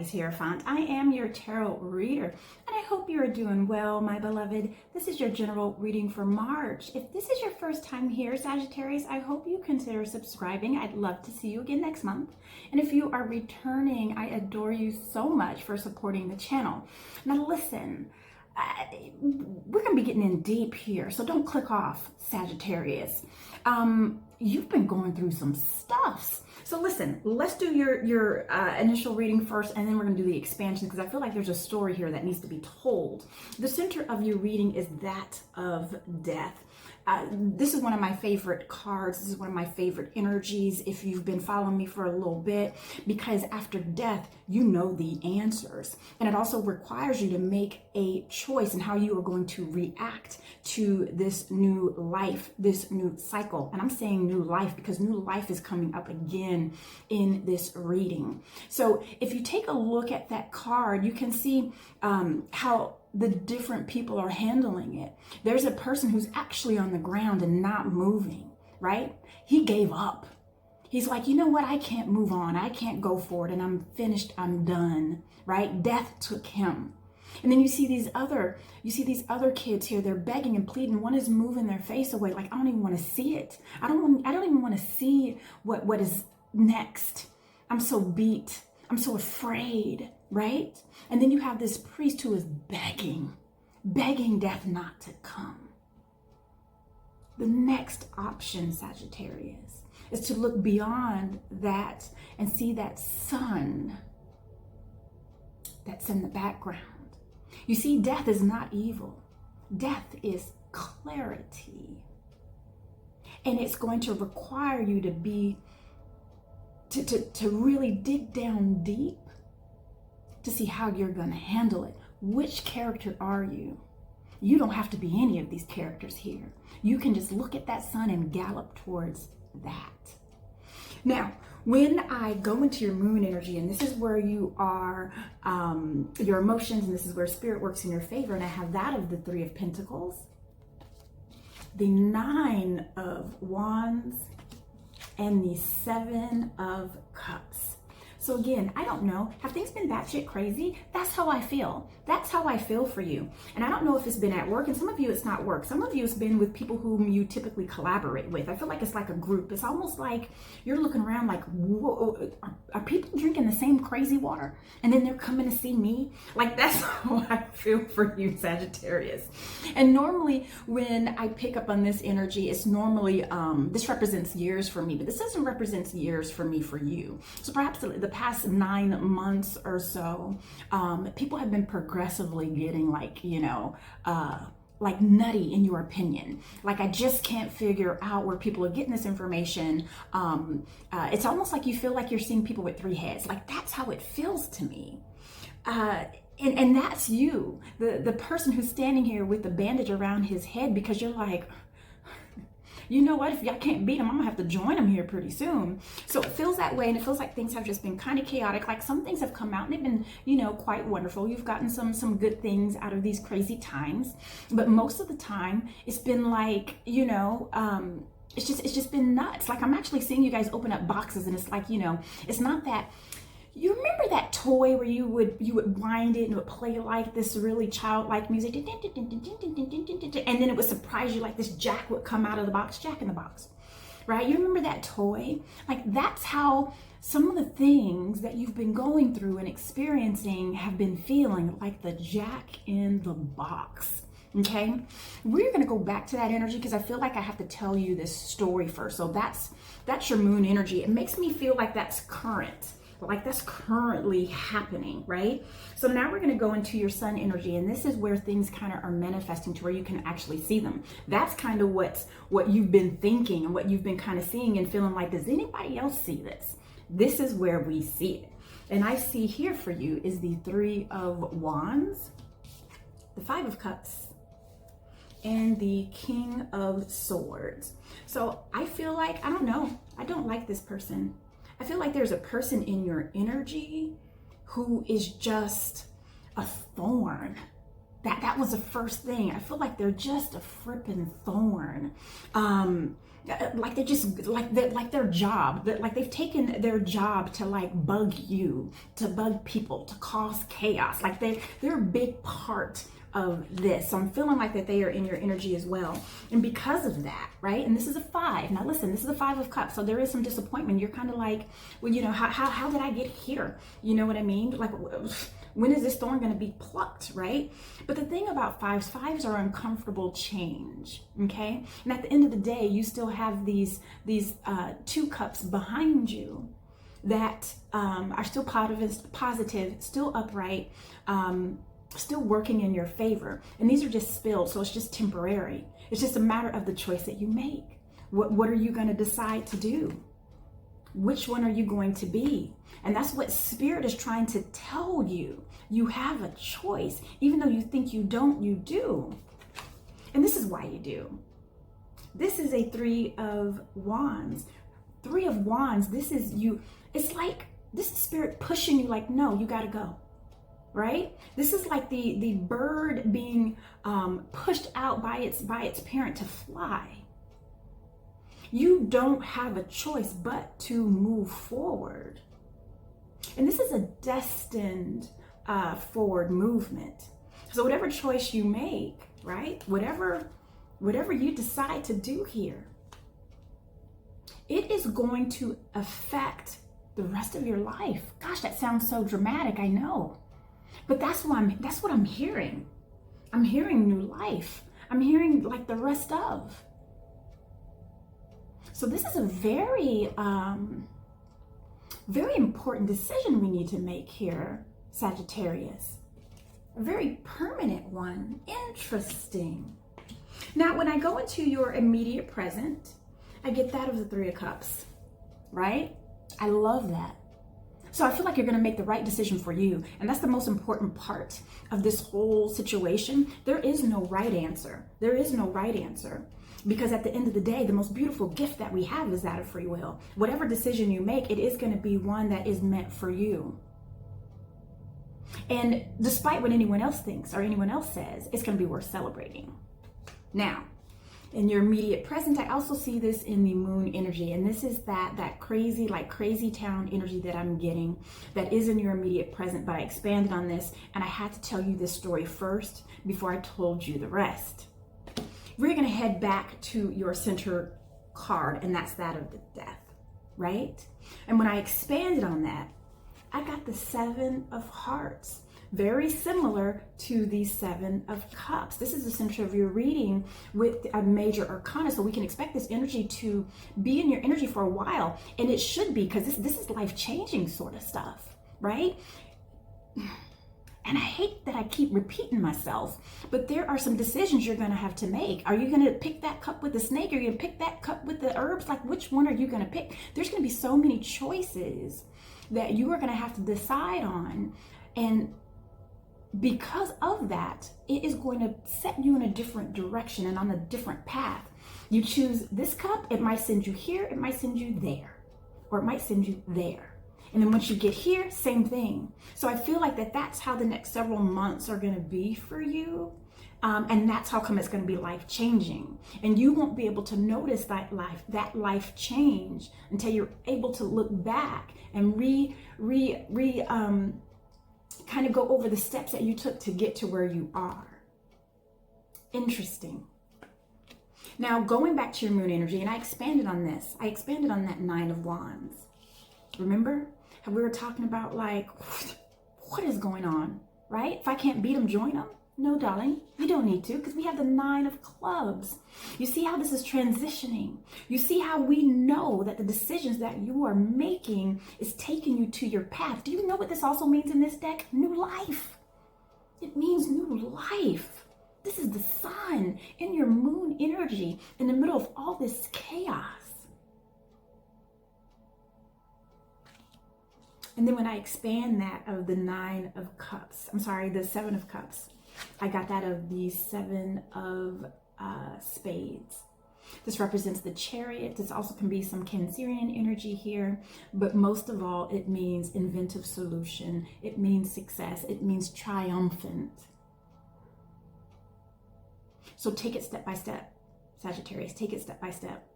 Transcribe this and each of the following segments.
Sagittarius Hierophant. I am your tarot reader, and I hope you are doing well, my beloved. This is your general reading for March. If this is your first time here, Sagittarius, I hope you consider subscribing. I'd love to see you again next month. And if you are returning, I adore you so much for supporting the channel. Now listen, we're going to be getting in deep here, so don't click off, Sagittarius. You've been going through some stuffs. So listen, let's do your initial reading first, and then we're going to do the expansion, because I feel like there's a story here that needs to be told. The center of your reading is that of death. This is one of my favorite cards. This is one of my favorite energies, if you've been following me for a little bit, because after death, you know the answers. And it also requires you to make a choice in how you are going to react to this new life, this new cycle. And I'm saying new life because new life is coming up again in this reading. So if you take a look at that card, you can see how the different people are handling it. There's a person who's actually on the ground and not moving, right? He gave up. He's like, you know what? I can't move on. I can't go forward, and I'm finished. I'm done, right? Death took him. And then you see these other kids here. They're begging and pleading. One is moving their face away, like, I don't even want to see it. I don't even want to see what is next. I'm so beat. I'm so afraid, right? And then you have this priest who is begging death not to come. The next option, Sagittarius, is to look beyond that and see that sun that's in the background. You see, death is not evil. Death is clarity. And it's going to require you to be to really dig down deep to see how you're going to handle it. Which character are you? You don't have to be any of these characters here. You can just look at that sun and gallop towards that. Now, when I go into your moon energy, and this is where you are, your emotions, and this is where spirit works in your favor, and I have that of the Three of Pentacles, the Nine of Wands, and the Seven of Cups. So again, I don't know, have things been batshit crazy? That's how I feel. That's how I feel for you. And I don't know if it's been at work, and some of you it's not work. Some of you it's been with people whom you typically collaborate with. I feel like it's like a group. It's almost like you're looking around like, whoa, are people drinking the same crazy water? And then they're coming to see me? Like, that's how I feel for you, Sagittarius. And normally when I pick up on this energy, it's normally, this represents years for me, but this doesn't represent years for me for you. So perhaps the past 9 months or so, people have been progressively getting like, like nutty in your opinion. Like, I just can't figure out where people are getting this information. It's almost like you feel like you're seeing people with 3 heads. Like, that's how it feels to me. And that's you, the person who's standing here with the bandage around his head, because you're like, you know what, if y'all can't beat him, I'm gonna have to join him here pretty soon. So it feels that way, and it feels like things have just been kind of chaotic. Like, some things have come out and they've been, quite wonderful. You've gotten some good things out of these crazy times, but most of the time it's been like, it's just been nuts. Like, I'm actually seeing you guys open up boxes, and it's like, it's not that. You remember that toy where you would wind it and it would play like this really childlike music, and then it would surprise you, like this jack would come out of the box, Jack in the Box, right? You remember that toy? Like, that's how some of the things that you've been going through and experiencing have been feeling, like the Jack in the Box. Okay, we're going to go back to that energy because I feel like I have to tell you this story first. So that's your moon energy. It makes me feel like that's current. Like, that's currently happening, right? So now we're going to go into your sun energy, and this is where things kind of are manifesting to where you can actually see them. That's kind of what you've been thinking and what you've been kind of seeing and feeling like, does anybody else see this? This is where we see it. And I see here for you is the Three of Wands, the Five of Cups, and the King of Swords. So I feel like, I don't know, I don't like this person. I feel like there's a person in your energy who is just a thorn. That was the first thing. I feel like they're just a frippin' thorn. Like they're just like their job, like they've taken their job to like bug you, to bug people, to cause chaos. Like they're a big part of this. So I'm feeling like that they are in your energy as well. And because of that, right? And this is a 5. Now listen, this is a 5 of cups. So there is some disappointment. You're kind of like, well, you know, how did I get here? You know what I mean? Like, when is this thorn going to be plucked, right? But the thing about fives are uncomfortable change, okay? And at the end of the day, you still have these 2 cups behind you that are still positive, still upright, still working in your favor. And these are just spilled, so it's just temporary. It's just a matter of the choice that you make. What are you going to decide to do? Which one are you going to be? And that's what Spirit is trying to tell you. You have a choice. Even though you think you don't, you do. And this is why you do. This is a 3 of Wands. 3 of Wands, this is you. It's like, this is Spirit pushing you like, no, you got to go. Right? This is like the bird being pushed out by its parent to fly. You don't have a choice but to move forward. And this is a destined forward movement. So whatever choice you make, right? Whatever you decide to do here, it is going to affect the rest of your life. Gosh, that sounds so dramatic, I know. But that's what I'm hearing. I'm hearing new life. I'm hearing like the rest of. So this is a very, very important decision we need to make here, Sagittarius. A very permanent one. Interesting. Now, when I go into your immediate present, I get that of the 3 of Cups, right? I love that. So I feel like you're going to make the right decision for you. And that's the most important part of this whole situation. There is no right answer. There is no right answer. Because at the end of the day, the most beautiful gift that we have is that of free will. Whatever decision you make, it is going to be one that is meant for you. And despite what anyone else thinks or anyone else says, it's going to be worth celebrating. Now, in your immediate present, I also see this in the moon energy. And this is that crazy, like crazy town energy that I'm getting that is in your immediate present. But I expanded on this and I had to tell you this story first before I told you the rest. We're going to head back to your center card, and that's that of the Death, right? And when I expanded on that, I got the 7 of Hearts. Very similar to the 7 of Cups. This is the center of your reading with a major arcana, so we can expect this energy to be in your energy for a while, and it should be, because this is life-changing sort of stuff, right? And I hate that I keep repeating myself, but there are some decisions you're going to have to make. Are you going to pick that cup with the snake? Are you going to pick that cup with the herbs? Like, which one are you going to pick? There's going to be so many choices that you are going to have to decide on, and because of that, it is going to set you in a different direction and on a different path. You choose this cup, it might send you here, it might send you there, or it might send you there. And then once you get here, same thing. So I feel like that's how the next several months are going to be for you. And that's how come it's going to be life-changing. And you won't be able to notice that life change until you're able to look back and kind of go over the steps that you took to get to where you are. Interesting. Now, going back to your moon energy, and I expanded on this. I expanded on that 9 of Wands. Remember how we were talking about, like, what is going on, right? If I can't beat them, join them. No, darling, you don't need to, because we have the 9 of Clubs. You see how this is transitioning. You see how we know that the decisions that you are making is taking you to your path. Do you know what this also means in this deck? New life. It means new life. This is the sun in your moon energy in the middle of all this chaos. And then when I expand that of the 9 of Cups, I'm sorry, the 7 of Cups, I got that of the 7 of Spades. This represents the Chariot. This also can be some Cancerian energy here, but most of all, it means inventive solution. It means success. It means triumphant. So take it step by step, Sagittarius. Take it step by step.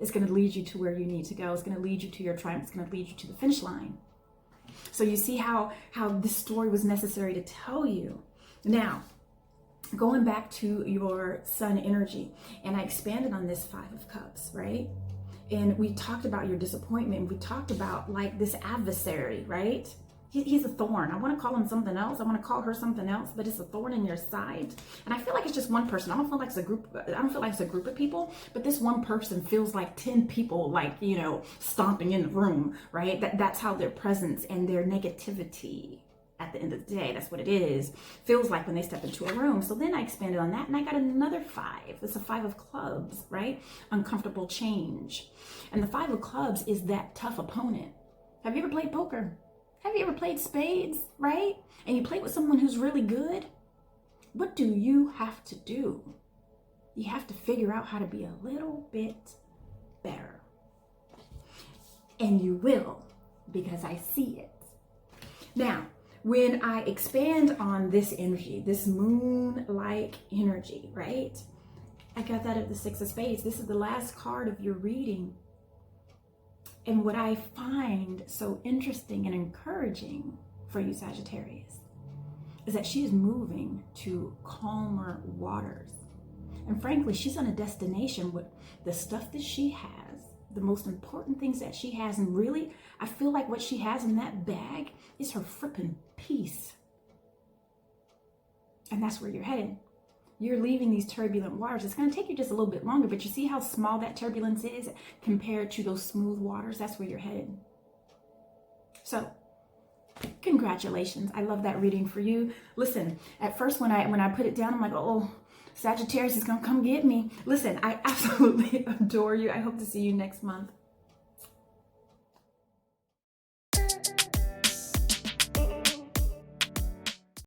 It's going to lead you to where you need to go. It's going to lead you to your triumph. It's going to lead you to the finish line. So you see how this story was necessary to tell you. Now, going back to your sun energy, and I expanded on this 5 of Cups, right? And we talked about your disappointment. We talked about like this adversary, right? He's a thorn. I want to call him something else. I want to call her something else, but it's a thorn in your side. And I feel like it's just one person. I don't feel like it's a group. I don't feel like it's a group of people, but this one person feels like 10 people, like, you know, stomping in the room, right? That's how their presence and their negativity at the end of the day, that's what it is, feels like when they step into a room. So then I expanded on that and I got another 5. It's a 5 of Clubs, right? Uncomfortable change. And the 5 of Clubs is that tough opponent. Have you ever played poker? Have you ever played spades, right? And you play with someone who's really good? What do you have to do? You have to figure out how to be a little bit better. And you will, because I see it. Now, when I expand on this energy, this moon-like energy, right? I got that at the 6 of Spades. This is the last card of your reading. And what I find so interesting and encouraging for you, Sagittarius, is that she is moving to calmer waters. And frankly, she's on a destination with the stuff that she has, the most important things that she has. And really, I feel like what she has in that bag is her frippin' peace. And that's where you're headed. You're leaving these turbulent waters. It's going to take you just a little bit longer, but you see how small that turbulence is compared to those smooth waters? That's where you're headed. So, congratulations. I love that reading for you. Listen, at first when I put it down, I'm like, oh, Sagittarius is going to come get me. Listen, I absolutely adore you. I hope to see you next month.